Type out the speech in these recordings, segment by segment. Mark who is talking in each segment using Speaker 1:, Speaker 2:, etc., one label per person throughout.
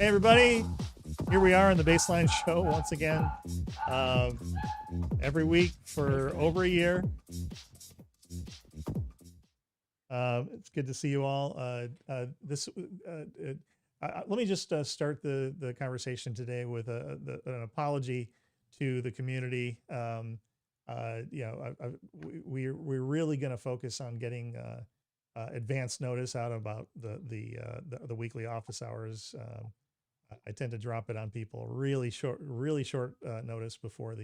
Speaker 1: Hey, everybody. Here we are on the Baseline Show once again. Every week for over a year. It's good to see you all. Let me just start the conversation today with an apology to the community. We're really going to focus on getting advance notice out about the weekly office hours. I tend to drop it on people really short notice before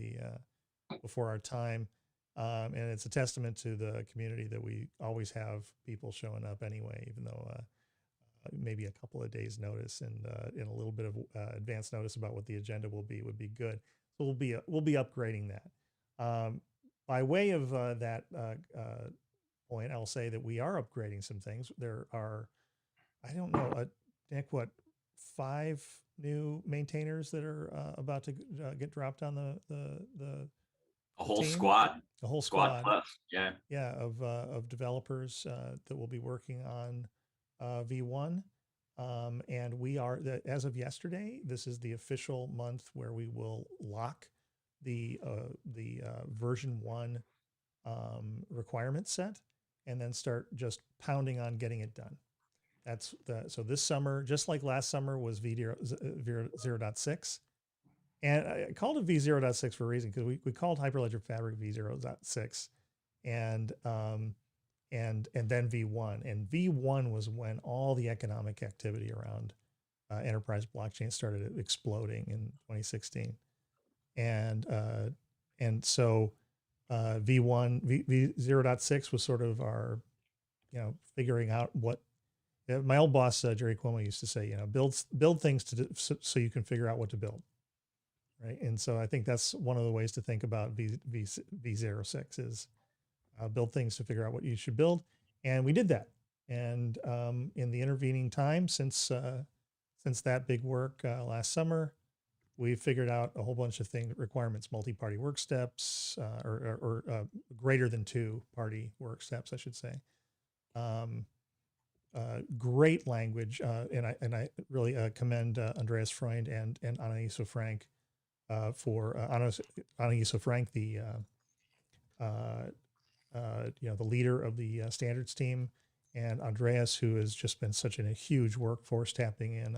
Speaker 1: our time. And it's a testament to the community that we always have people showing up anyway, even though maybe a couple of days notice and a little bit of advance notice about what the agenda will be would be good. So we'll be upgrading that. By way of that point, I'll say that we are upgrading some things. There are, I don't know, Nick, what, 5 new maintainers that are about to get dropped on the
Speaker 2: A whole
Speaker 1: team?
Speaker 2: squad,
Speaker 1: A whole
Speaker 2: squad
Speaker 1: squad,
Speaker 2: plus. Yeah.
Speaker 1: yeah, of developers that will be working on V1. And we are, as of yesterday, this is the official month where we will lock the version 1 requirement set and then start just pounding on getting it done. So this summer, just like last summer was V0.6. And I called it V0.6 for a reason, because we called Hyperledger Fabric V0.6 and then V1. And V1 was when all the economic activity around enterprise blockchain started exploding in 2016. And so V1, V0.6 was sort of our, figuring out what my old boss, Jerry Cuomo, used to say, build things so you can figure out what to build. Right. And so I think that's one of the ways to think about V06 is build things to figure out what you should build. And we did that. And in the intervening time since that big work last summer, we figured out a whole bunch of requirements, multi-party work steps, or greater than 2 party work steps, I should say. Great language, and I really commend Andreas Freund and Anaiso Frank for Anaiso Frank, the the leader of the standards team, and Andreas, who has just been such a huge workforce tapping in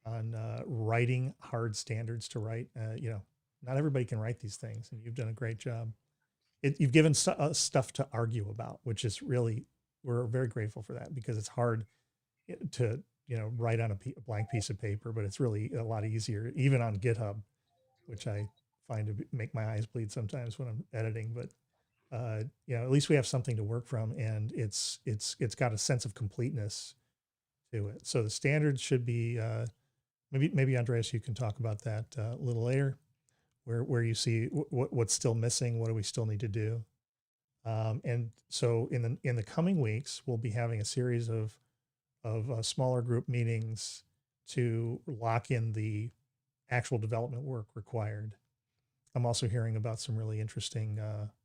Speaker 1: on writing hard standards to write. Not everybody can write these things, and you've done a great job. You've given us stuff to argue about, which is really, we're very grateful for that, because it's hard to write on a blank piece of paper, but it's really a lot easier, even on GitHub, which I find to make my eyes bleed sometimes when I'm editing. But at least we have something to work from, and it's got a sense of completeness to it. So the standards should be maybe Andreas, you can talk about that a little later, where you see what's still missing, what do we still need to do. And so in the coming weeks, we'll be having a series of smaller group meetings to lock in the actual development work required. I'm also hearing about some really interesting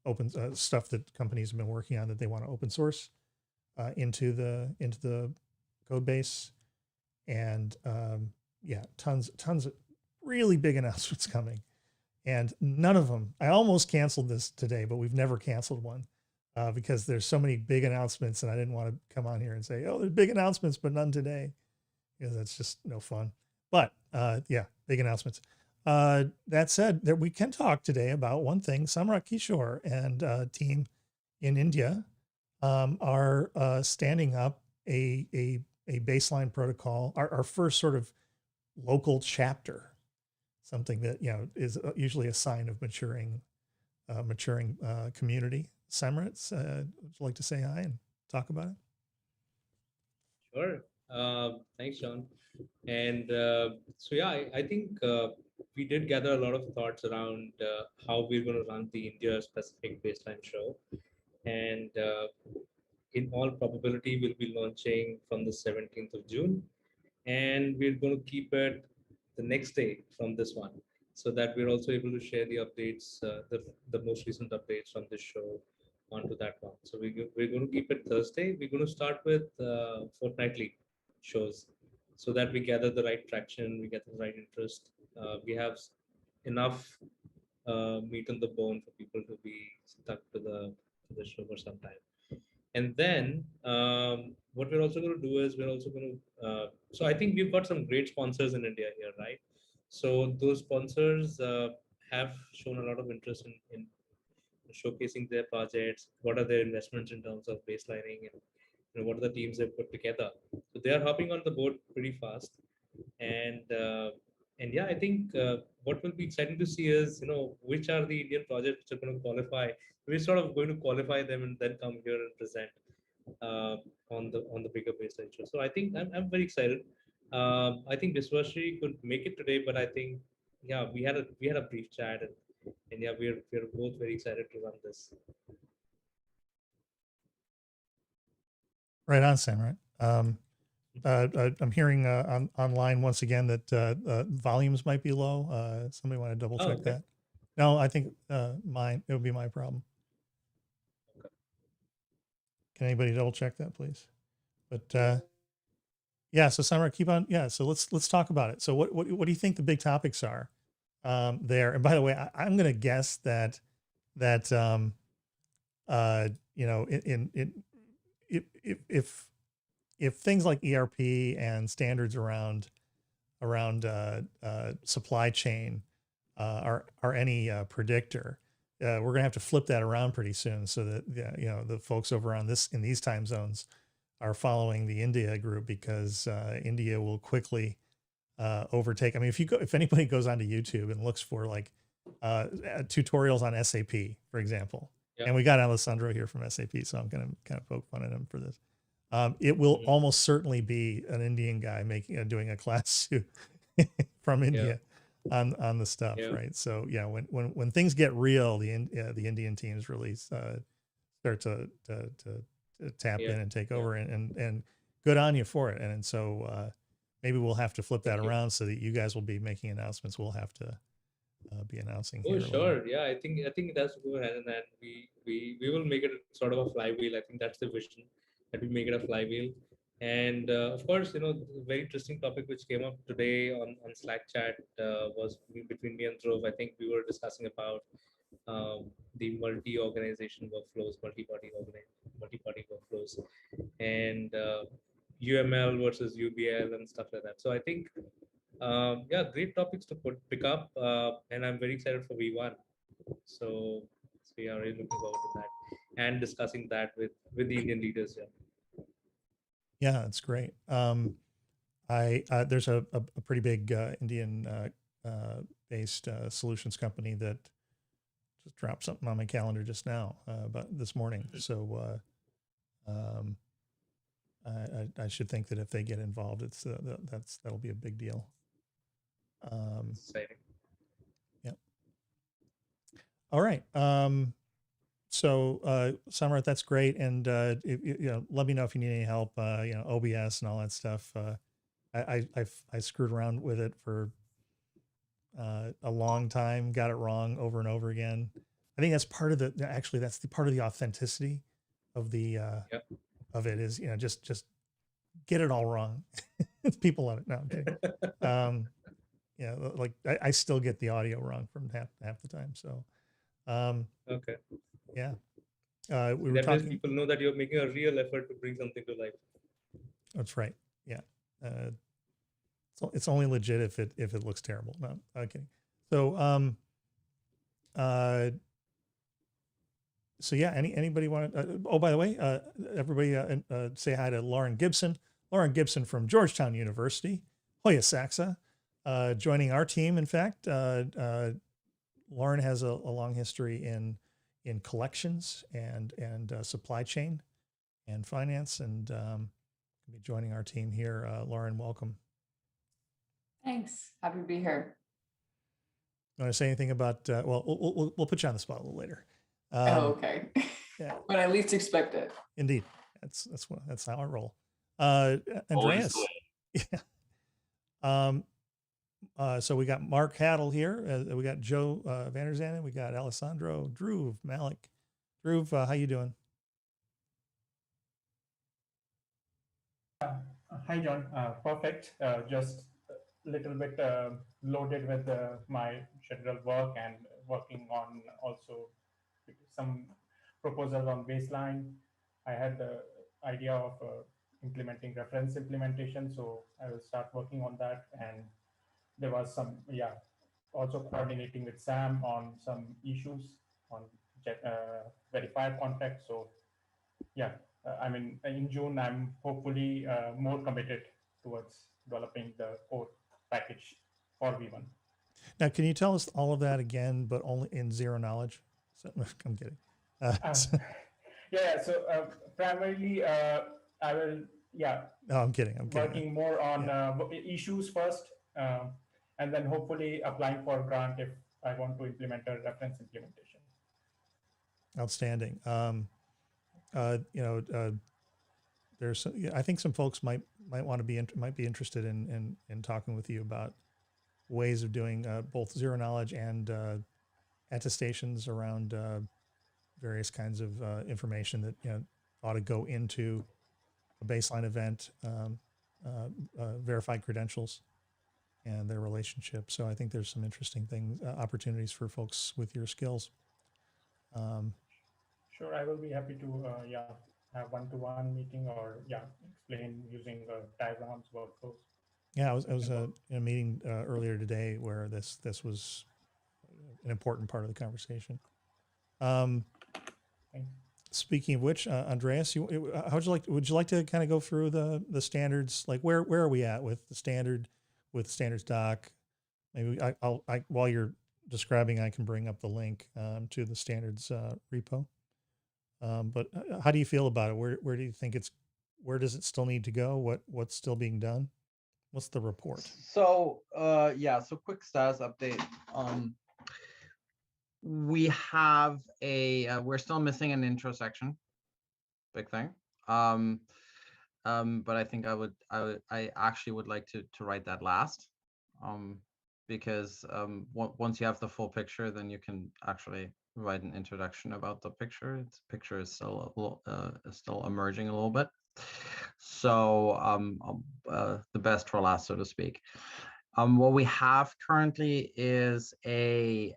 Speaker 1: open stuff that companies have been working on that they want to open source into the code base. And tons of really big announcements coming. And none of them, I almost canceled this today, but we've never canceled one because there's so many big announcements, and I didn't want to come on here and say, oh, there's big announcements, but none today, because that's just no fun. But big announcements. That said, we can talk today about one thing. Samrat Kishore and team in India are standing up a baseline protocol, our first sort of local chapter, something that is usually a sign of maturing community. Samrat, would you like to say hi and talk about it?
Speaker 3: Sure. Thanks, John. And I think we did gather a lot of thoughts around how we're going to run the India specific baseline show. And in all probability, we'll be launching from the 17th of June. And we're going to keep it the next day from this one, so that we're also able to share the updates, the most recent updates from this show onto that one. So we're going to keep it Thursday. We're going to start with fortnightly shows. so that we gather the right traction, we get the right interest, we have enough meat on the bone for people to be stuck to the show for some time. And then what we're also going to do is we're also going to. So I think we've got some great sponsors in India here, right? So those sponsors have shown a lot of interest in showcasing their projects. What are their investments in terms of baselining, and what are the teams they've put together? So they are hopping on the board pretty fast, and yeah, I think what will be exciting to see is which are the Indian projects which are going to qualify. We're sort of going to qualify them and then come here and present uh, on the bigger baseline show. So I think I'm very excited. I think Viswashree could make it today, but I think yeah, we had a brief chat, and yeah, we're both very excited to run this.
Speaker 1: Right on, Sam. Right. I'm hearing online once again that volumes might be low. Somebody want to double check
Speaker 3: Okay.
Speaker 1: that? No, I think it would be my problem.
Speaker 3: Okay.
Speaker 1: Can anybody double check that, please? But yeah, so Samar, keep on. Yeah, so let's talk about it. So what do you think the big topics are there? And by the way, I'm going to guess that if things like ERP and standards around supply chain are any predictor, we're going to have to flip that around pretty soon, so that the folks over on in these time zones are following the India group, because India will quickly overtake. I mean, if anybody goes onto YouTube and looks for like tutorials on SAP, for example, and we got Alessandro here from SAP, so I'm going to kind of poke fun at him for this. It will almost certainly be an Indian guy doing a class from India on the stuff, right? So yeah, when things get real, the Indian teams really start to tap in and take over, and good on you for it. And so maybe we'll have to flip that around, so that you guys will be making announcements. We'll have to be announcing.
Speaker 3: Oh, sure. Yeah, I think that's go ahead, and then we will make it sort of a flywheel. I think that's the vision, that we make it a flywheel. And of course, the very interesting topic which came up today on Slack chat was between me and Dhruv. I think we were discussing about the multi-organization workflows, multi-party workflows, and UML versus UBL and stuff like that. So I think yeah, great topics to pick up, and I'm very excited for V1. So we are really looking forward to that and discussing that with the Indian leaders.
Speaker 1: Yeah, that's great. There's a pretty big Indian based solutions company that just dropped something on my calendar just now, about this morning. So I should think that if they get involved, that'll be a big deal.
Speaker 3: Exciting.
Speaker 1: Yeah. All right. So Samrat, that's great. And let me know if you need any help. OBS and all that stuff. I screwed around with it for a long time, got it wrong over and over again. I think that's part of that's the part of the authenticity of the of it is, just get it all wrong. People love it. No, I'm kidding. Like I still get the audio wrong from half the time. So
Speaker 3: okay.
Speaker 1: Yeah. We were talking.
Speaker 3: People know that you're making a real effort to bring something to life.
Speaker 1: That's right. Yeah. It's only legit if it looks terrible. No, okay. So so yeah, anybody want to, oh, by the way, everybody say hi to Lauren Gibson. Lauren Gibson from Georgetown University, Hoya Saxa, joining our team. In fact, Lauren has a long history in collections and supply chain and finance, and be joining our team here. Lauren, welcome.
Speaker 2: Thanks. Happy to be here.
Speaker 1: You want to say anything about? Well, we'll put you on the spot a little later.
Speaker 2: Okay.
Speaker 1: Yeah.
Speaker 2: When I least expect it.
Speaker 1: Indeed, that's how I roll. Andreas. Yeah. So we got Mark Haddle here. We got Joe Van der Zanden. We got Alessandro, Dhruv, Malik. Dhruv, how you doing?
Speaker 4: Hi, John. Perfect. Just a little bit loaded with my scheduled work and working on also some proposals on baseline. I had the idea of implementing reference implementation, so I will start working on that. And there was some, yeah, also coordinating with Sam on some issues on verifier context. So yeah, I mean, in June, I'm hopefully more committed towards developing the core package for V1.
Speaker 1: Now, can you tell us all of that again, but only in zero knowledge? So, I'm kidding. So-
Speaker 4: Yeah, so primarily, I will, yeah,
Speaker 1: no, I'm kidding. I'm kidding.
Speaker 4: working more on issues first, and then hopefully applying for a grant if I want to implement a reference implementation.
Speaker 1: Outstanding. There's, I think some folks might want to might be interested in talking with you about ways of doing both zero knowledge and attestations around various kinds of information that ought to go into a baseline event, verified credentials, and their relationship. So I think there's some interesting things, opportunities for folks with your skills.
Speaker 4: Sure, I will be happy to have one-to-one meeting or explain using diagrams, workflows.
Speaker 1: Yeah, I was in a meeting earlier today where this was an important part of the conversation.
Speaker 4: Thanks.
Speaker 1: Speaking of which, Andreas, would you like to kind of go through the standards? Like where are we at with the standards doc? Maybe while you're describing, I can bring up the link to the standards repo. But how do you feel about it? Where do you think where does it still need to go? What's still being done? What's the report?
Speaker 5: So so quick status update. We have we're still missing an intro section. Big thing. But I think I actually would like to write that last. Because once you have the full picture, then you can actually write an introduction about the picture. The picture is still still emerging a little bit. So the best for last, so to speak. What we have currently is a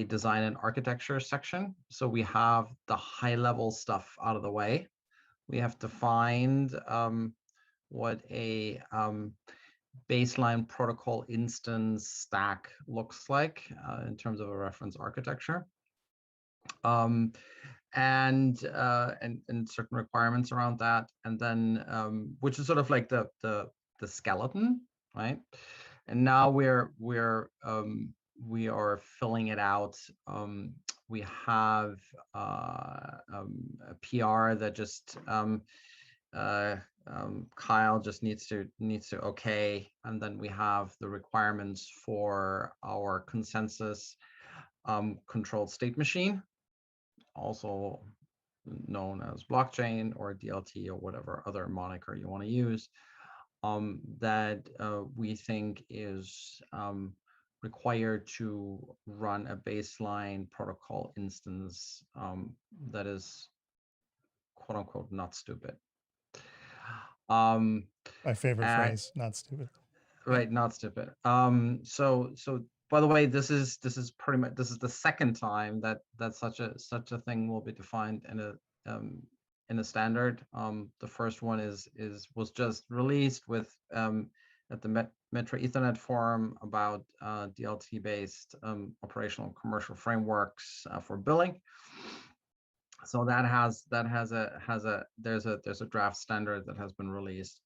Speaker 5: design and architecture section. So we have the high level stuff out of the way. We have to find what a baseline protocol instance stack looks like in terms of a reference architecture. And certain requirements around that, and then which is sort of like the skeleton, right? And now we are filling it out. We have a PR that just Kyle just needs to okay, and then we have the requirements for our consensus controlled state machine, also known as blockchain or DLT or whatever other moniker you want to use, that we think is required to run a baseline protocol instance that is quote unquote not stupid.
Speaker 1: My favorite phrase, not stupid.
Speaker 5: Right, not stupid. So by the way, this is pretty much the second time that such a thing will be defined in a standard. The first one was just released with at the Metro Ethernet Forum about DLT based operational commercial frameworks for billing. So there's a draft standard that has been released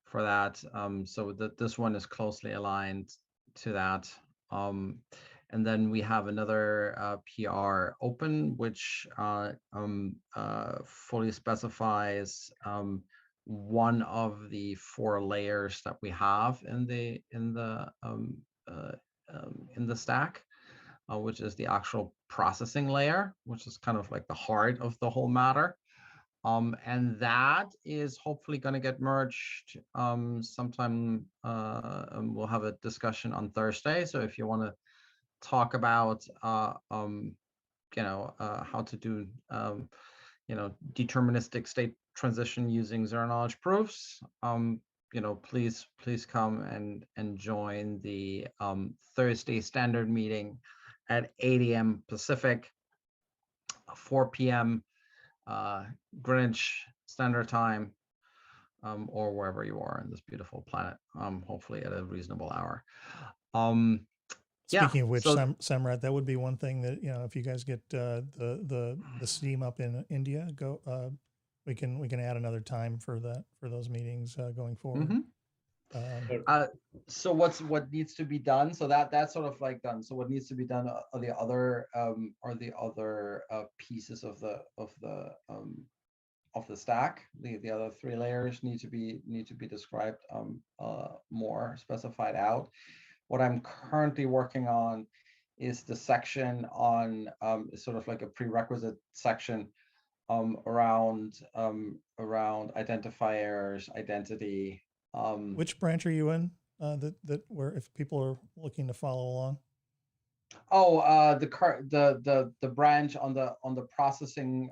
Speaker 5: for that. So this one is closely aligned to that. And then we have another PR open, which fully specifies one of the 4 layers that we have in the stack, which is the actual processing layer, which is kind of like the heart of the whole matter. And that is hopefully going to get merged sometime. We'll have a discussion on Thursday. So if you want to talk about, how to do, deterministic state transition using zero knowledge proofs, please come and join the Thursday standard meeting at 8 a.m. Pacific, 4 p.m. Greenwich Standard Time, or wherever you are on this beautiful planet, hopefully at a reasonable hour.
Speaker 1: Speaking of which,
Speaker 5: so
Speaker 1: Samrat, that would be one thing that, if you guys get the steam up in India, we can add another time for those meetings going forward.
Speaker 5: So what needs to be done? So that's sort of like done. So what needs to be done are the other pieces of the stack. The other 3 layers need to be described more, specified out. What I'm currently working on is the section on sort of like a prerequisite section around identifiers, identity.
Speaker 1: Which branch are you in? That where if people are looking to follow along?
Speaker 5: The branch on the processing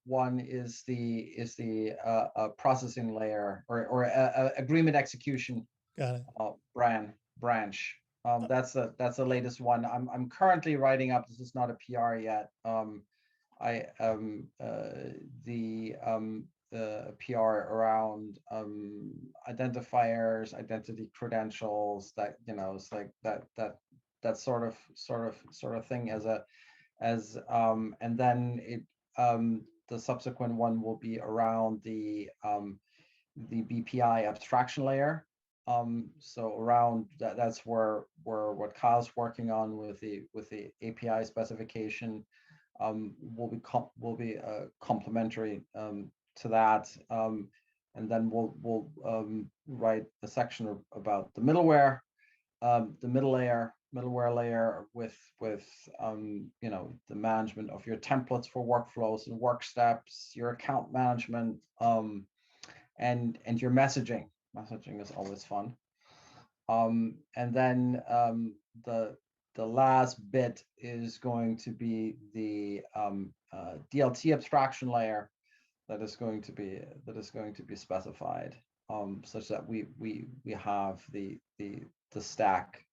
Speaker 5: one is the processing layer or agreement execution.
Speaker 1: Got it.
Speaker 5: Branch. That's the latest one. I'm currently writing up. This is not a PR yet. The PR around identifiers, identity credentials. That it's like that sort of thing and then it the subsequent one will be around the BPI abstraction layer. So around that's where what Kyle's working on with the API specification will be complementary to that, and then we'll write a section about the middleware, middleware layer with the management of your templates for workflows and work steps, your account management, and your messaging. Messaging is always fun. And then the last bit is going to be the DLT abstraction layer that is going to be specified, such that we have the stack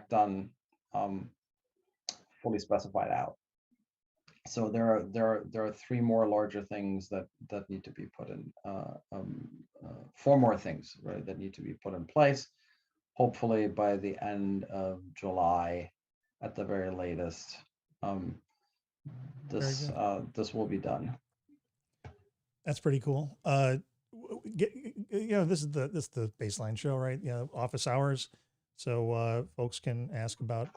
Speaker 5: done, fully specified out. So there are 3 more larger things that need to be put in, 4 more things, right, that need to be put in place, hopefully by the end of July at the very latest. This will be done.
Speaker 1: That's pretty cool. This is the baseline show, right? Office hours. So folks can ask about,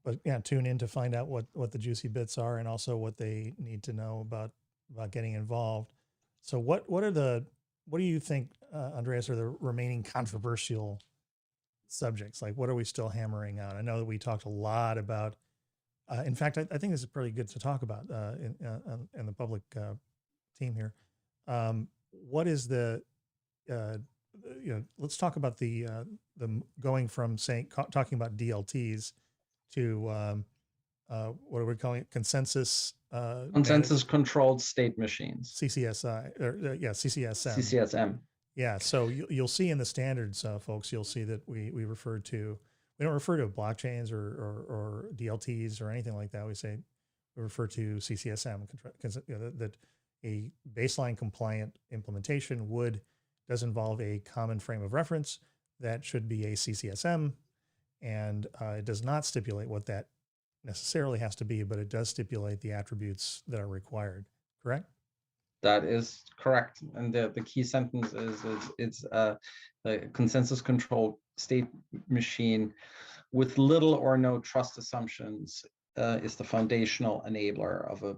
Speaker 1: but yeah, tune in to find out what the juicy bits are and also what they need to know about getting involved. So what do you think, Andreas, are the remaining controversial subjects? Like, what are we still hammering on? I know that we talked a lot about, in fact, I think this is pretty good to talk about in the public team here. What is the, let's talk about the going from talking about DLTs to what are we calling it? Consensus
Speaker 5: Controlled state machines.
Speaker 1: CCSI, or CCSM.
Speaker 5: CCSM.
Speaker 1: Yeah, so you'll see in the standards, folks, you'll see that we don't refer to blockchains or DLTs or anything like that. We refer to CCSM, that a baseline compliant implementation does involve a common frame of reference that should be a CCSM, and it does not stipulate what that necessarily has to be, but it does stipulate the attributes that are required. Correct?
Speaker 5: That is correct. And the key sentence is it's a consensus controlled state machine with little or no trust assumptions is the foundational enabler of a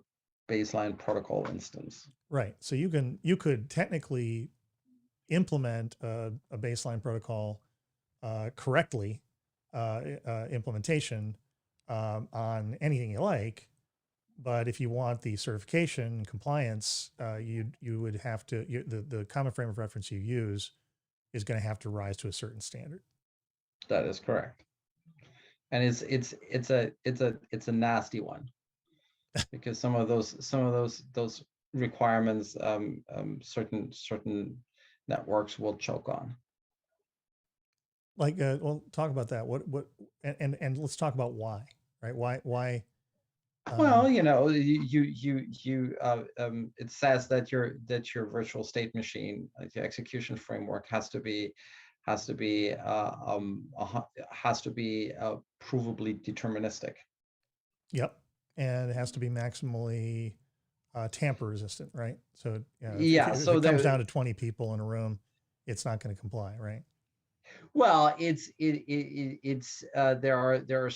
Speaker 5: baseline protocol instance.
Speaker 1: Right. So you could technically implement a baseline protocol correctly, implementation on anything you like. But if you want the certification and compliance, you would have to, the common frame of reference you use is going to have to rise to a certain standard.
Speaker 5: That is correct. And it's a nasty one, because some of those requirements certain networks will choke on.
Speaker 1: Like, well, talk about that. And let's talk about why, right? Why?
Speaker 5: Well, you know, it says that your virtual state machine, like the execution framework, has to be provably deterministic.
Speaker 1: Yep. And it has to be maximally tamper resistant, right? So
Speaker 5: Yeah,
Speaker 1: if
Speaker 5: so
Speaker 1: it comes
Speaker 5: there,
Speaker 1: down to 20 people in a room, it's not going to comply, right?
Speaker 5: well, there are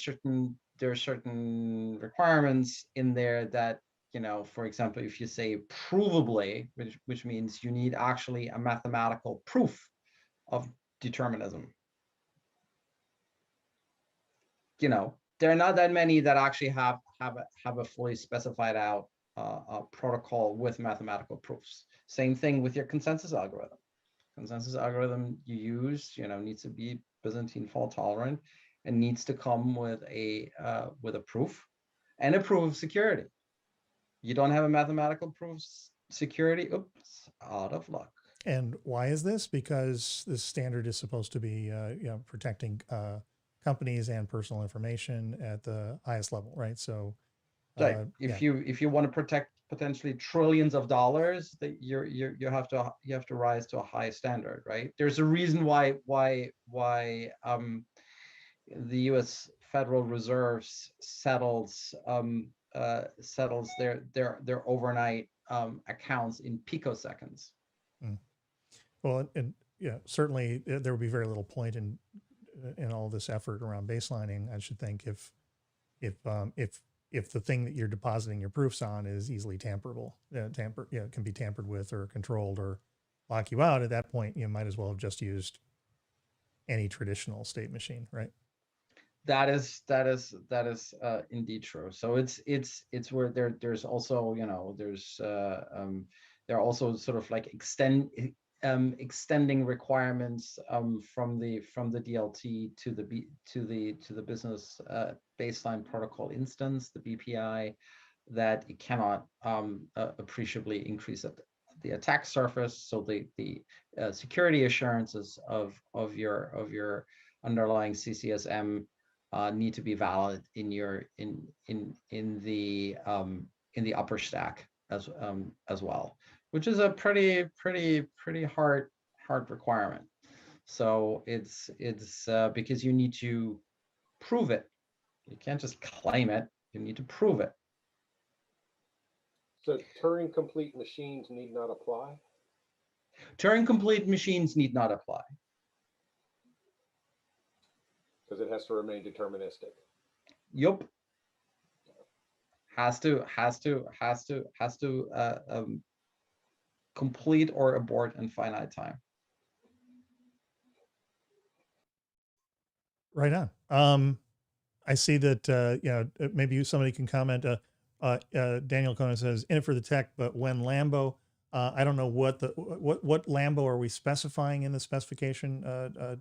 Speaker 5: certain requirements in there that, you know, for example, if you say provably, which means you need actually a mathematical proof of determinism. You know, there are not that many that actually have a fully specified out protocol with mathematical proofs. Same thing with your consensus algorithm. Consensus algorithm you use, you know, needs to be Byzantine fault tolerant and needs to come with a proof and a proof of security. You don't have a mathematical proof of security, oops, out of luck.
Speaker 1: And why is this? Because this standard is supposed to be, protecting companies and personal information at the highest level, right? So,
Speaker 5: Right. If you want to protect potentially trillions of dollars, that you have to rise to a high standard, right? There's a reason why the U.S. Federal Reserve settles their overnight accounts in picoseconds.
Speaker 1: Well, and yeah, certainly there would be very little point in all this effort around baselining. I should think if the thing that you're depositing your proofs on is easily tamperable, can be tampered with or controlled or lock you out. At that point, you might as well have just used any traditional state machine, right?
Speaker 5: That is indeed true. So it's where there's also, you know, there are also sort of like extending requirements from the DLT to the business baseline protocol instance, the BPI, that it cannot appreciably increase the attack surface. So the security assurances of your underlying CCSM need to be valid in the upper stack as well, which is a pretty hard requirement. So it's because you need to prove it. You can't just claim it. You need to prove it.
Speaker 6: So Turing complete machines need not apply?
Speaker 5: Turing complete machines need not apply.
Speaker 6: Because it has to remain deterministic.
Speaker 5: Yup. Has to complete or abort in finite time.
Speaker 1: Right on. I see that, maybe somebody can comment. Daniel Conan says, in it for the tech, but when Lambo, I don't know what Lambo are we specifying in the specification? Does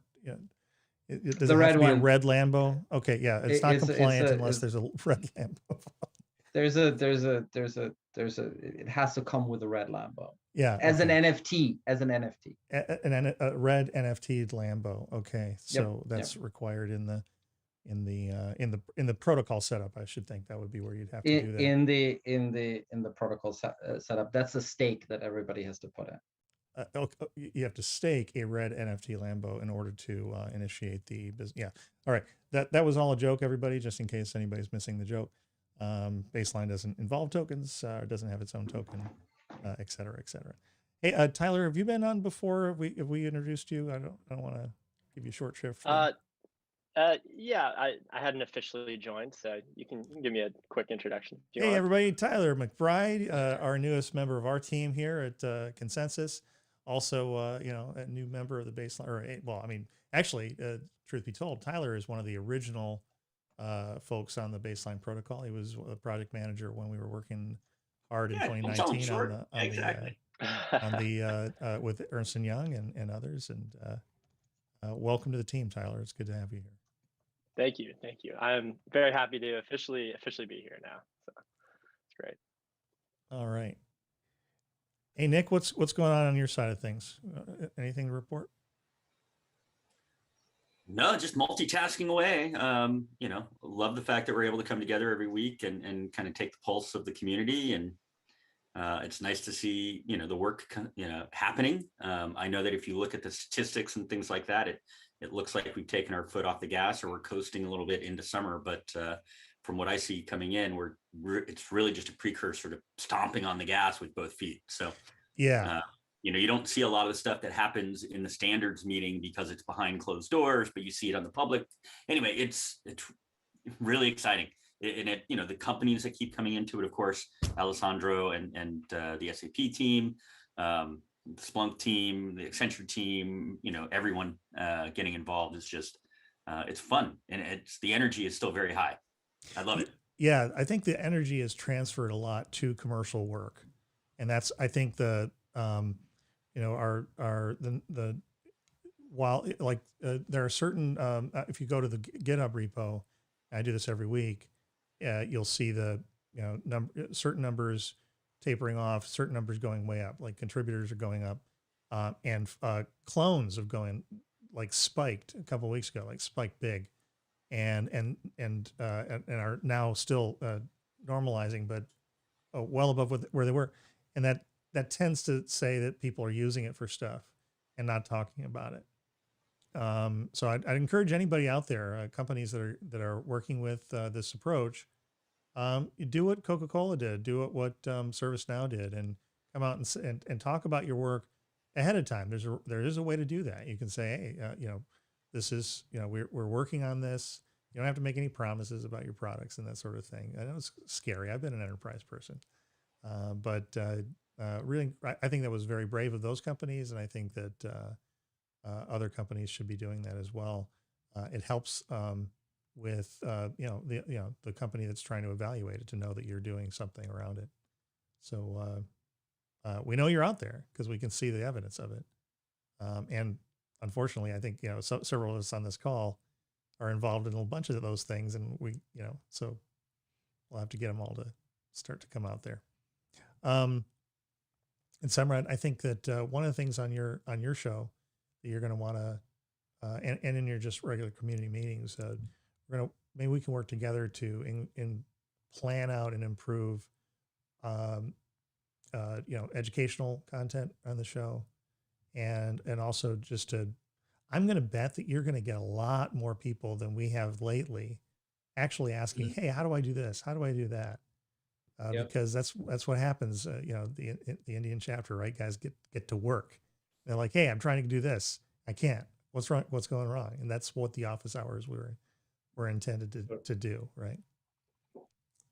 Speaker 5: The
Speaker 1: it
Speaker 5: red
Speaker 1: have to be a
Speaker 5: one.
Speaker 1: red Lambo? Okay, yeah, it's not compliant unless there's a red Lambo.
Speaker 5: It has to come with a red Lambo.
Speaker 1: Yeah,
Speaker 5: as
Speaker 1: okay.
Speaker 5: an NFT.
Speaker 1: A red NFT Lambo. Okay, so
Speaker 5: Yep,
Speaker 1: that's required in the protocol setup. I should think that would be where you'd have to do that.
Speaker 5: In the protocol setup. That's a stake that everybody has to put in.
Speaker 1: You have to stake a red NFT Lambo in order to initiate the business. Yeah. All right. That was all a joke, everybody, just in case anybody's missing the joke. Baseline doesn't involve tokens, doesn't have its own token, et cetera, et cetera. Hey, Tyler, have you been on before? Have we introduced you? I don't want to give you a short shift.
Speaker 7: Yeah, I hadn't officially joined, so you can give me a quick introduction.
Speaker 1: Hey, everybody, Tyler McBride, our newest member of our team here at Consensus. Also, a new member of the baseline. Actually, truth be told, Tyler is one of the original folks on the baseline protocol. He was a project manager when we were working hard in 2019 with Ernst & Young and others. And welcome to the team, Tyler. It's good to have you here.
Speaker 7: Thank you. I'm very happy to officially be here now. So it's great.
Speaker 1: All right. Hey, Nick, what's going on your side of things? Anything to report?
Speaker 8: No, just multitasking away. Love the fact that we're able to come together every week and kind of take the pulse of the community. And it's nice to see, the work, happening. I know that if you look at the statistics and things like that, it looks like we've taken our foot off the gas or we're coasting a little bit into summer. But from what I see coming in, it's really just a precursor to stomping on the gas with both feet. So
Speaker 1: Yeah.
Speaker 8: you don't see a lot of the stuff that happens in the standards meeting because it's behind closed doors, but you see it on the public. Anyway, it's really exciting. And the companies that keep coming into it, of course, Alessandro and the SAP team, the Splunk team, the Accenture team, everyone getting involved is just, it's fun. And the energy is still very high. I love it.
Speaker 1: Yeah, I think the energy is transferred a lot to commercial work, and that's I think the while like there are certain if you go to the GitHub repo, I do this every week, you'll see the certain numbers tapering off, certain numbers going way up, like contributors are going up, and clones of going like spiked a couple of weeks ago, like spiked big, and are now still normalizing, but well above where they were, and that tends to say that people are using it for stuff and not talking about it. So I'd encourage anybody out there, companies that are working with this approach, you do what Coca-Cola did, do what ServiceNow did, and come out and talk about your work ahead of time. There is a way to do that. You can say, hey, this is, we're working on this. You don't have to make any promises about your products and that sort of thing. I know it's scary. I've been an enterprise person, but really, I think that was very brave of those companies, and I think that other companies should be doing that as well. It helps with the company that's trying to evaluate it to know that you're doing something around it. So we know you're out there because we can see the evidence of it. And unfortunately, I think several of us on this call are involved in a bunch of those things, and so we'll have to get them all to start to come out there. And Semrad, I think that one of the things on your show that you're going to want to, and in your just regular community meetings, maybe we can work together to plan out and improve, educational content on the show, and also just to, I'm going to bet that you're going to get a lot more people than we have lately actually asking, hey, how do I do this? How do I do that?
Speaker 3: Yep.
Speaker 1: Because that's what happens. The Indian chapter, right? Guys get to work. They're like, hey, I'm trying to do this. I can't. What's wrong? What's going wrong? And that's what the office hours were intended to do, right?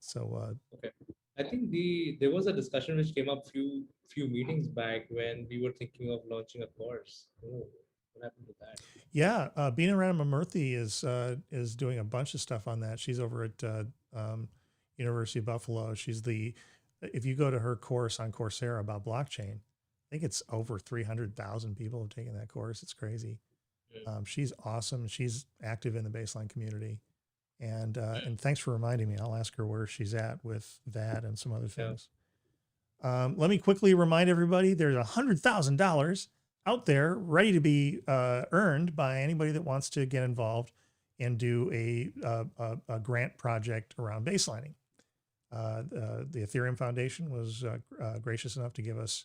Speaker 1: So
Speaker 3: Okay. I think there was a discussion which came up few meetings back when we were thinking of launching a course. Oh, what happened to that?
Speaker 1: yeah, Beena Ramamurthy is doing a bunch of stuff on that. She's over at University of Buffalo. If you go to her course on Coursera about blockchain, I think it's over 300,000 people have taken that course. It's crazy. She's awesome. She's active in the Baseline community. And thanks for reminding me. I'll ask her where she's at with that and some other things. Let me quickly remind everybody, there's $100,000 out there ready to be earned by anybody that wants to get involved and do a grant project around baselining. The Ethereum Foundation was gracious enough to give us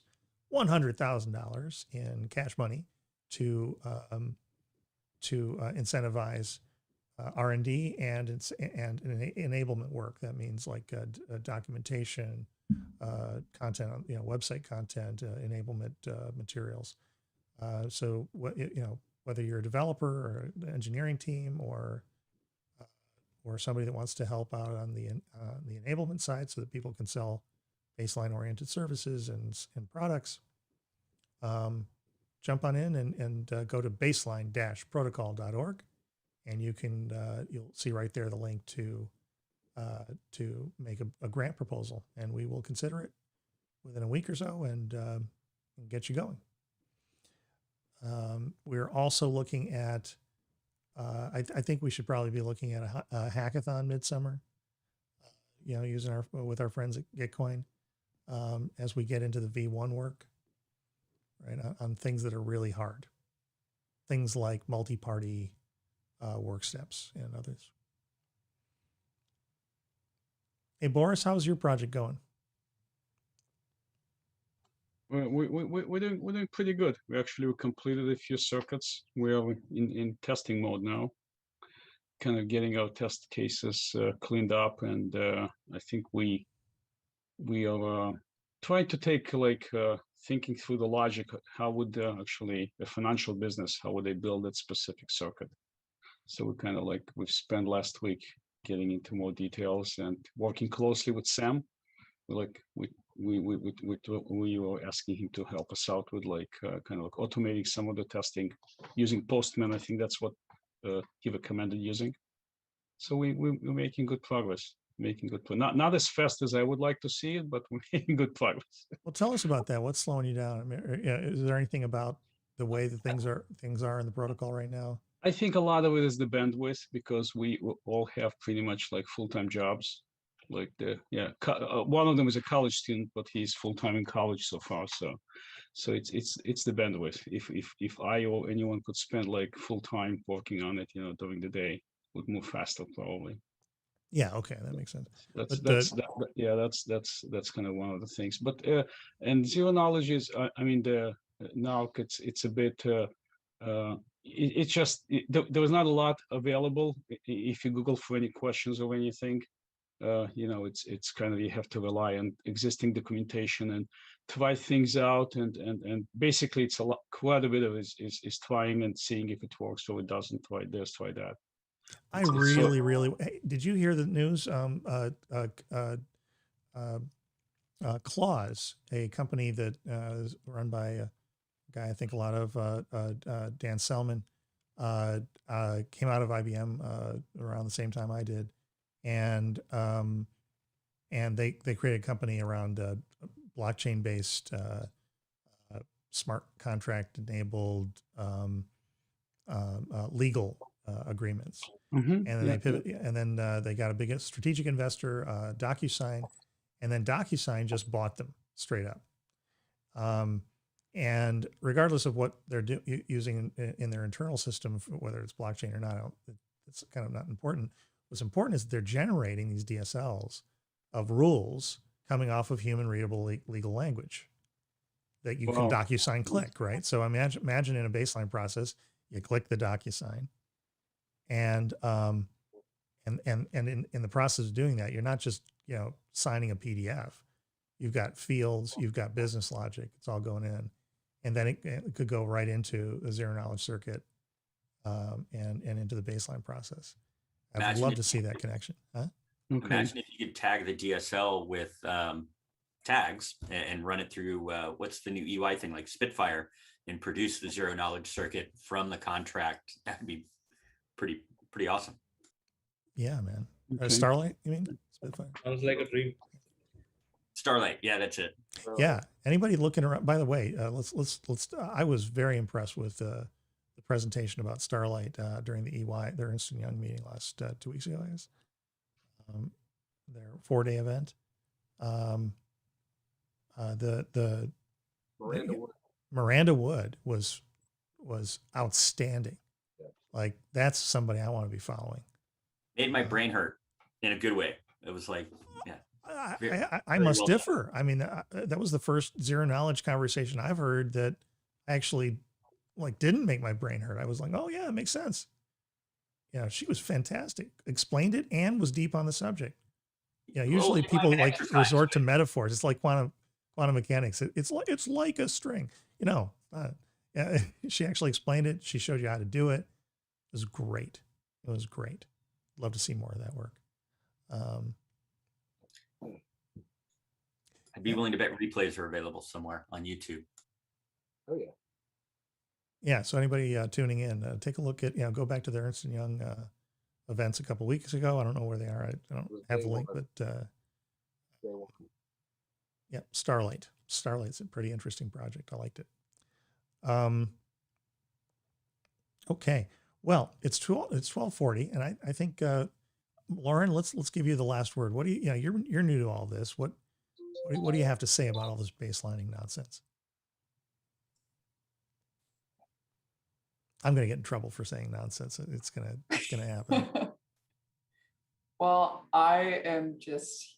Speaker 1: $100,000 in cash money to incentivize R&D and enablement work. That means like documentation, content, website content, enablement materials. So whether you're a developer or an engineering team or somebody that wants to help out on the enablement side so that people can sell baseline oriented services and products, jump on in and go to baseline-protocol.org, and you'll see right there the link to make a grant proposal, and we will consider it within a week or so and get you going. We're also looking at, I think we should probably be looking at a hackathon midsummer, using with our friends at Gitcoin. as we get into the V1 work, right, on things that are really hard, things like multi-party work steps and others. Hey, Boris, how's your project going?
Speaker 9: We're doing pretty good. We completed a few circuits. We are in testing mode now, kind of getting our test cases cleaned up, and I think we are trying to take thinking through the logic. How would actually a financial business, how would they build that specific circuit? So we kind of we've spent last week getting into more details and working closely with Sam. We were asking him to help us out with automating some of the testing using Postman. I think that's what he recommended using. So we're making good progress. Not as fast as I would like to see it, but we're making good progress.
Speaker 1: Well, tell us about that. What's slowing you down? I mean, is there anything about the way that things are in the protocol right now?
Speaker 9: I think a lot of it is the bandwidth, because we all have pretty much full-time jobs. One of them is a college student, but he's full-time in college so far. So it's the bandwidth. If I or anyone could spend full-time working on it, during the day, would move faster probably.
Speaker 1: Yeah. Okay. That makes sense.
Speaker 9: That's kind of one of the things. But and zero knowledge is, now it's a bit. There was not a lot available. If you Google for any questions or anything, it's kind of, you have to rely on existing documentation and try things out, and basically it's quite a bit of is trying and seeing if it works or it doesn't. Try this, try that.
Speaker 1: I really. Hey, did you hear the news? Clause, a company that is run by a guy I think a lot of, Dan Selman, came out of IBM around the same time I did, and they created a company around blockchain based smart contract enabled legal agreements. And then they pivot, and then they got a big strategic investor, DocuSign, and then DocuSign just bought them straight up. And regardless of what they're using in their internal system, whether it's blockchain or not, it's kind of not important. What's important is they're generating these DSLs of rules coming off of human readable legal language that you can DocuSign click, right? So imagine in a baseline process, you click the DocuSign. And in the process of doing that, you're not just, signing a PDF. You've got fields, you've got business logic. It's all going in, and then it could go right into the zero knowledge circuit, and into the baseline process. I would love to see that connection. Huh?
Speaker 9: Okay.
Speaker 8: Imagine if you could tag the DSL with tags and run it through what's the new EY thing, like Spitfire, and produce the zero knowledge circuit from the contract. That'd be pretty awesome.
Speaker 1: Yeah, man.
Speaker 9: Okay.
Speaker 1: Starlight, you mean? Spitfire.
Speaker 3: Sounds like a dream.
Speaker 8: Starlight, yeah, that's it.
Speaker 1: Yeah. Anybody looking around? By the way, let's. I was very impressed with the presentation about Starlight during the EY, their Ernst & Young meeting last 2 weeks ago, I guess. Their 4-day event. The Miranda Wood was outstanding. Like, that's somebody I want to be following.
Speaker 8: Made my brain hurt in a good way. It was like, yeah.
Speaker 1: I must differ. I mean, that was the first zero knowledge conversation I've heard that actually didn't make my brain hurt. I was like, oh yeah, it makes sense. She was fantastic. Explained it and was deep on the subject. Usually people resort to metaphors. It's like quantum mechanics. It's like a string, she actually explained it. She showed you how to do it. It was great. Love to see more of that work.
Speaker 8: I'd be willing to bet replays are available somewhere on YouTube.
Speaker 6: Oh yeah.
Speaker 1: Yeah. So anybody tuning in, take a look at, go back to the Ernst & Young events a couple of weeks ago. I don't know where they are. I don't have the link, but yeah, Starlight. Starlight's a pretty interesting project. I liked it. Okay. Well, it's 12:40, and I think Lauren, let's give you the last word. What do you? You're new to all this. What What do you have to say about all this baselining nonsense? I'm going to get in trouble for saying nonsense. It's going to happen.
Speaker 2: Well, I am just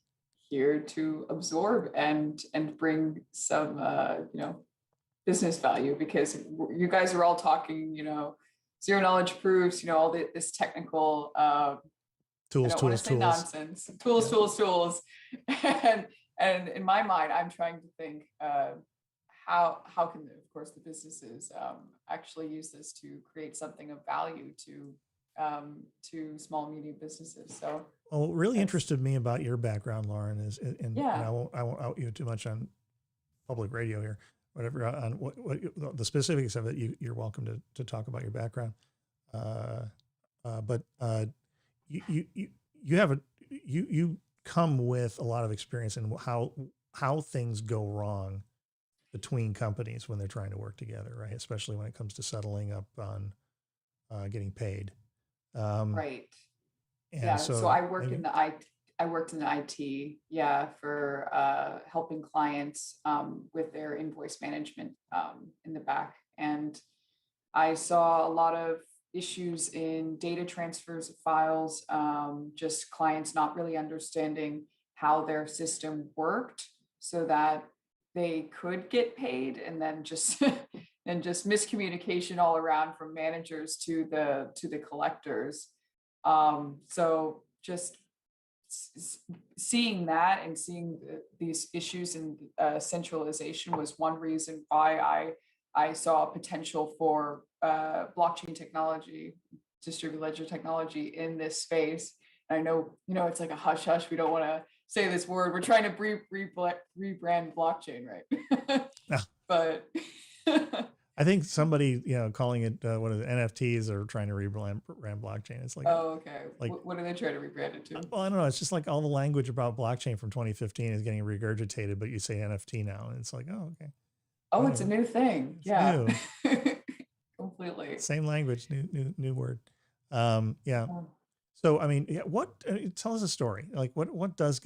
Speaker 2: here to absorb and bring some business value, because you guys are all talking, zero knowledge proofs, all this technical I
Speaker 1: Tools,
Speaker 2: don't want
Speaker 1: tools,
Speaker 2: to say
Speaker 1: tools.
Speaker 2: nonsense. Tools,
Speaker 1: Yeah.
Speaker 2: tools. And in my mind, I'm trying to think how can, of course, the businesses actually use this to create something of value to small and medium businesses. So
Speaker 1: Well, what really
Speaker 2: That's-
Speaker 1: interested me about your background, Lauren, is, and
Speaker 2: Yeah.
Speaker 1: I won't out you too much on public radio here, whatever, on what the specifics of it, you're welcome to talk about your background. But you come with a lot of experience in how things go wrong between companies when they're trying to work together, right? Especially when it comes to settling up on getting paid.
Speaker 2: right.
Speaker 1: And
Speaker 2: Yeah. So I work
Speaker 1: maybe-
Speaker 2: in the I worked in the IT, for helping clients with their invoice management in the back. And I saw a lot of issues in data transfers of files, just clients not really understanding how their system worked so that they could get paid, and then just and just miscommunication all around from managers to the collectors. So just seeing that and seeing these issues in centralization was one reason why I saw potential for blockchain technology, distributed ledger technology in this space. And I know, it's like a hush hush. We don't want to say this word. We're trying to rebrand blockchain, right?
Speaker 1: Yeah.
Speaker 2: But
Speaker 1: I think somebody, calling it what is it, NFTs, or trying to rebrand blockchain. It's like,
Speaker 2: oh, okay.
Speaker 1: like-
Speaker 2: What are they trying to rebrand it to?
Speaker 1: well, I don't know. It's just like all the language about blockchain from 2015 is getting regurgitated, but you say NFT now, and it's like, oh, okay,
Speaker 2: Oh, it's a new thing.
Speaker 1: It's
Speaker 2: Yeah. Completely.
Speaker 1: same language, new word. Yeah.
Speaker 2: Oh.
Speaker 1: So, I mean, tell us a story. Like, what does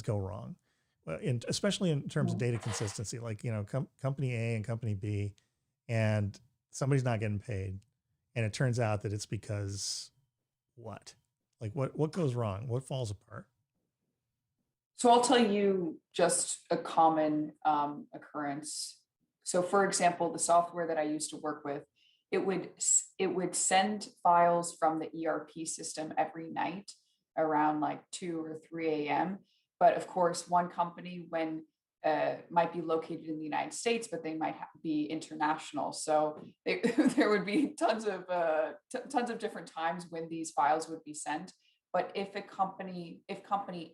Speaker 1: go wrong? Well, especially in terms of data consistency, like, company A and company B, and somebody's not getting paid, and it turns out that it's because what? Like, what goes wrong? What falls apart?
Speaker 2: So I'll tell you just a common occurrence. So for example, the software that I used to work with, it would send files from the ERP system every night around like 2 or 3 a.m. But of course, one company might be located in the United States, but they might be international. So there would be tons of different times when these files would be sent. But if company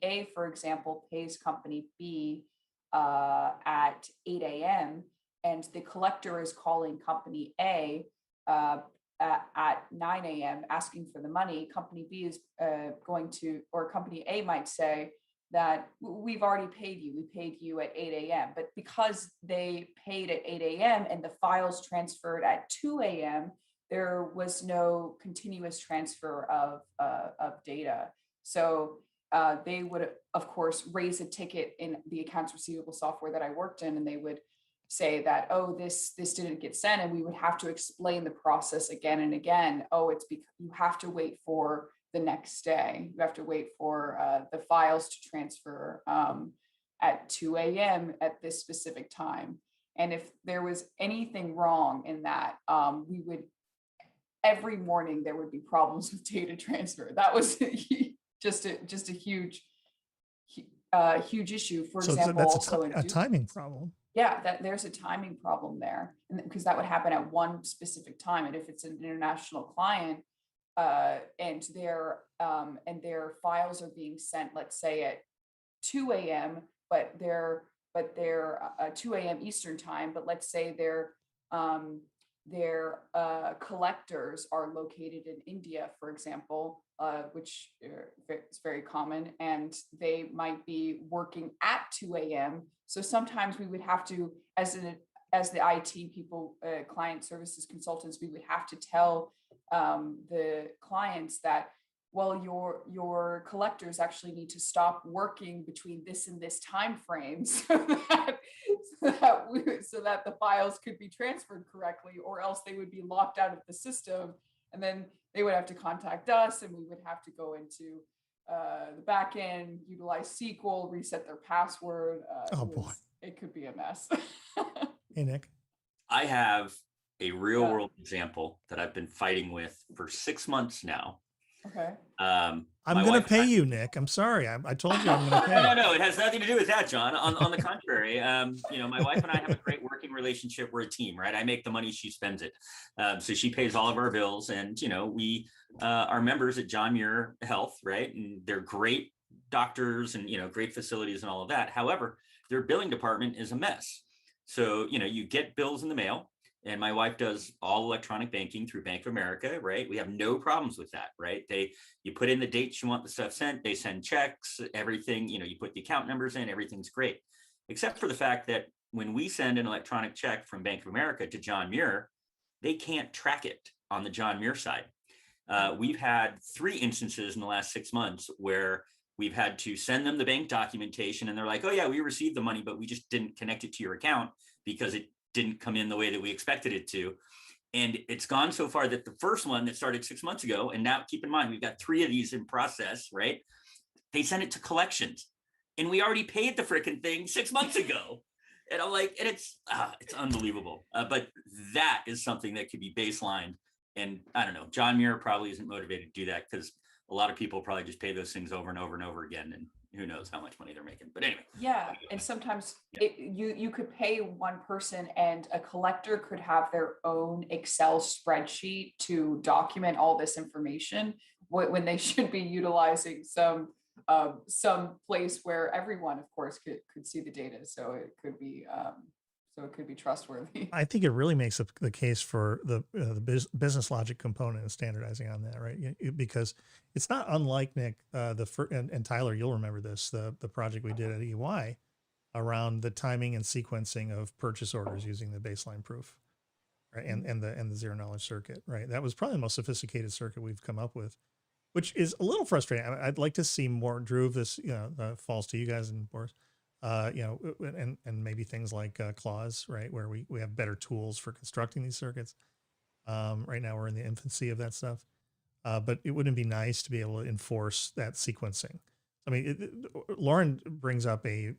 Speaker 2: A, for example, pays company B at 8 a.m. and the collector is calling company A at 9 a.m. asking for the money, company B is or company A might say that we've already paid you. We paid you at 8 a.m. But because they paid at 8 a.m. and the files transferred at 2 a.m., there was no continuous transfer of data. So they would, of course, raise a ticket in the accounts receivable software that I worked in, and they would say that, oh, this didn't get sent, and we would have to explain the process again and again. Oh, it's because you have to wait for the next day. You have to wait for the files to transfer at 2 a.m. at this specific time. And if there was anything wrong in that, every morning there would be problems with data transfer. That was just a huge issue. For
Speaker 1: So
Speaker 2: example,
Speaker 1: that's
Speaker 2: also
Speaker 1: a timing problem.
Speaker 2: yeah, there's a timing problem there, and because that would happen at one specific time. And if it's an international client, and their files are being sent, let's say at 2 a.m., but they're 2 a.m. Eastern time, but let's say their collectors are located in India, for example, which is very common, and they might be working at 2 a.m. So sometimes we would have to, as the IT people, client services consultants, we would have to tell the clients that well, your collectors actually need to stop working between this and this time frame so that the files could be transferred correctly, or else they would be locked out of the system, and then they would have to contact us, and we would have to go into the back end, utilize SQL, reset their password.
Speaker 1: Oh, boy.
Speaker 2: It could be a mess.
Speaker 1: Hey, Nick.
Speaker 8: I have a real
Speaker 2: Yeah.
Speaker 8: world example that I've been fighting with for 6 months now.
Speaker 2: Okay.
Speaker 1: I'm
Speaker 8: My
Speaker 1: going to
Speaker 8: wife and
Speaker 1: pay
Speaker 8: I-
Speaker 1: you, Nick. I'm sorry. I told you I'm going to pay.
Speaker 8: No, it has nothing to do with that, John. On the contrary, my wife and I have a great working relationship. We're a team, right? I make the money, she spends it. So she pays all of our bills, and we are members at John Muir Health, right? And they're great doctors and great facilities and all of that. However, their billing department is a mess. So you get bills in the mail. And my wife does all electronic banking through Bank of America, right? We have no problems with that, right? You put in the dates you want the stuff sent, they send checks, everything, you put the account numbers in, everything's great. Except for the fact that when we send an electronic check from Bank of America to John Muir, they can't track it on the John Muir side. We've had 3 instances in the last 6 months where we've had to send them the bank documentation and they're like, oh yeah, we received the money, but we just didn't connect it to your account because it didn't come in the way that we expected it to. And it's gone so far that the first one that started 6 months ago, and now keep in mind, we've got 3 of these in process, right? They sent it to collections and we already paid the freaking thing 6 months ago. And I'm like, and it's unbelievable. But that is something that could be baselined. And I don't know, John Muir probably isn't motivated to do that because a lot of people probably just pay those things over and over and over again. And who knows how much money they're making. But anyway.
Speaker 2: Yeah, and sometimes you could pay one person and a collector could have their own Excel spreadsheet to document all this information when they should be utilizing some place where everyone, of course, could see the data. So it could be trustworthy.
Speaker 1: I think it really makes the case for the business logic component and standardizing on that, right? Because it's not unlike, Nick, and Tyler, you'll remember this, the project we did at EY around the timing and sequencing of purchase orders using the baseline proof, right? And the zero knowledge circuit, right? That was probably the most sophisticated circuit we've come up with, which is a little frustrating. I'd like to see more. Drew, this falls to you guys and Boris. And maybe things like clause, right, where we have better tools for constructing these circuits. Right now we're in the infancy of that stuff, but it wouldn't be nice to be able to enforce that sequencing. I mean, Lauren brings up a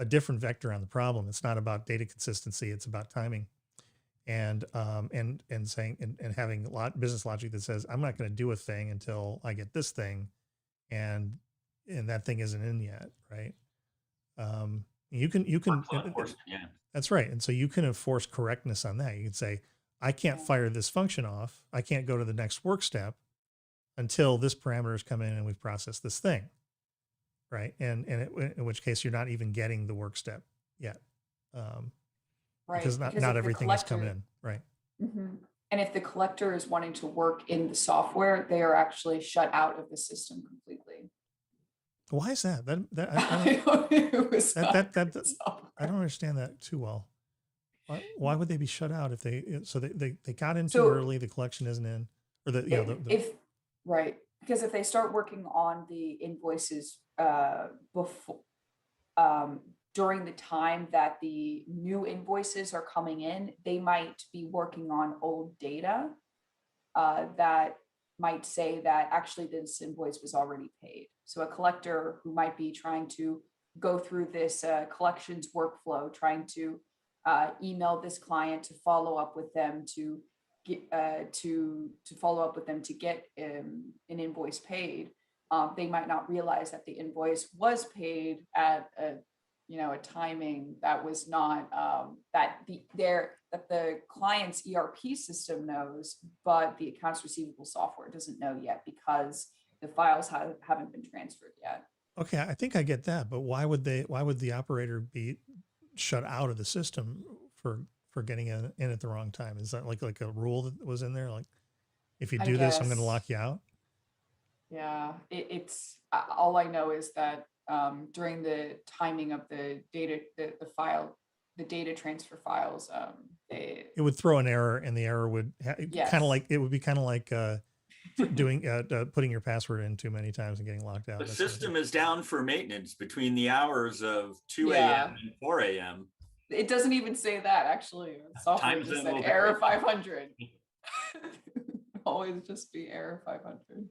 Speaker 1: different vector on the problem. It's not about data consistency; it's about timing, and saying and having business logic that says I'm not going to do a thing until I get this thing, and that thing isn't in yet, right? You can,
Speaker 8: Yeah.
Speaker 1: That's right. And so you can enforce correctness on that. You can say, I can't fire this function off. I can't go to the next work step until this parameter has come in and we've processed this thing. Right. In which case you're not even getting the work step yet.
Speaker 2: Right.
Speaker 1: Because not everything has come in. Right.
Speaker 2: Mm-hmm. And if the collector is wanting to work in the software, they are actually shut out of the system completely.
Speaker 1: Why is that? I don't understand that too well. Why would they be shut out if they got in too early, the collection isn't in, or
Speaker 2: right, because if they start working on the invoices before during the time that the new invoices are coming in, they might be working on old data that might say that actually this invoice was already paid. So a collector who might be trying to go through this collections workflow, trying to email this client to follow up with them to get follow up with them to get an invoice paid. They might not realize that the invoice was paid at a timing that was not that the client's ERP system knows, but the accounts receivable software doesn't know yet because the files haven't been transferred yet.
Speaker 1: Okay, I think I get that, but why would the operator be shut out of the system for getting in at the wrong time? Is that like a rule that was in there? Like, if you do this, I'm going to lock you out?
Speaker 2: Yeah, it's all I know is that during the timing of the data, the data transfer files,
Speaker 1: it would throw an error, and the error would kind of like doing putting your password in too many times and getting locked out.
Speaker 8: The
Speaker 1: that sort of
Speaker 8: system
Speaker 1: thing.
Speaker 8: is down for maintenance between the hours of 2
Speaker 2: Yeah.
Speaker 8: a.m. and 4 a.m.
Speaker 2: It doesn't even say that, actually. The software
Speaker 8: Time
Speaker 2: just
Speaker 8: zone
Speaker 2: said
Speaker 8: will
Speaker 2: error
Speaker 8: vary.
Speaker 2: 500. Always just be error 500.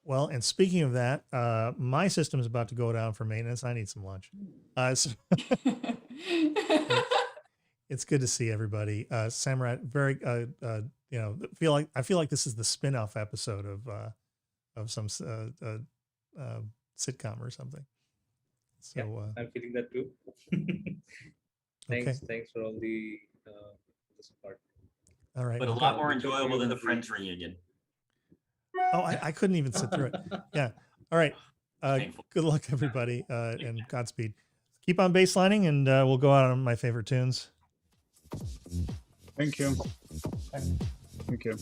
Speaker 1: Well, and speaking of that, my system is about to go down for maintenance. I need some lunch. So it's good to see everybody. Samurai, very I feel like this is the spin-off episode of some sitcom or something. So
Speaker 3: I'm feeling that too. Thanks for all the support.
Speaker 1: all right.
Speaker 8: But a
Speaker 1: well,
Speaker 8: lot more
Speaker 3: we took
Speaker 8: enjoyable
Speaker 3: you
Speaker 8: than the
Speaker 3: on the-
Speaker 8: Friends reunion.
Speaker 1: Oh, I couldn't even sit through it. Yeah. All right.
Speaker 8: Painful.
Speaker 1: Good luck, everybody, and Godspeed. Keep on baselining, and we'll go out on my favorite tunes.
Speaker 9: Thank you. Thank you.